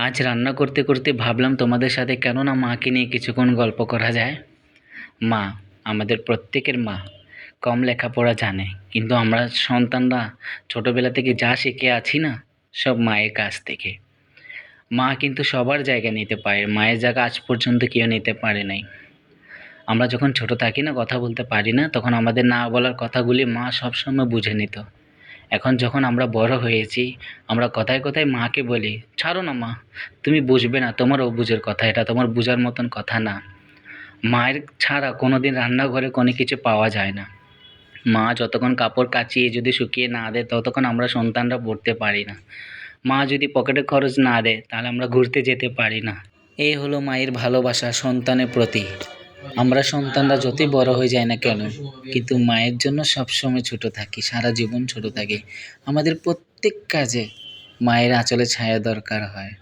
আজ রান্না করতে করতে ভাবলাম তোমাদের সাথে কেন না মাকে নিয়ে কিছুক্ষণ গল্প করা যায়। মা, আমাদের প্রত্যেকের মা কম লেখাপড়া জানে, কিন্তু আমরা সন্তানরা ছোটবেলা থেকে যা শিখে আছি না, সব মায়ের কাছ থেকে। মা কিন্তু সবার জায়গা নিতে পারে, মায়ের জায়গা আজ পর্যন্ত কেউ নিতে পারে নাই। আমরা যখন ছোট থাকি না, কথা বলতে পারি না, তখন আমাদের না বলার কথাগুলি মা সবসময় বুঝে নিত। এখন যখন আমরা বড় হয়েছি, আমরা কথায় কথায় মাকে বলি, ছাড়ো না মা, তুমি বুঝবে না, তোমার অবুঝের কথা, এটা তোমার বুঝার মতন কথা না। মায়ের ছাড়া কোনোদিন রান্নাঘরে কোনো কিছু পাওয়া যায় না। মা যতক্ষণ কাপড় কাচিয়ে যদি শুকিয়ে না দেয়, ততক্ষণ আমরা সন্তানরা পড়তে পারি না। মা যদি পকেটে খরচ না দেয়, তাহলে আমরা ঘুরতে যেতে পারি না। এই হলো মায়ের ভালোবাসা সন্তানের প্রতি। আমরা সন্তানরা যতই বড় হয়ে যায় না কেন, কিন্তু মায়ের জন্য সবসময় ছোট থাকি, সারা জীবন ছোট থাকি। আমাদের প্রত্যেক কাজে মায়ের আঁচলে ছায়া দরকার হয়।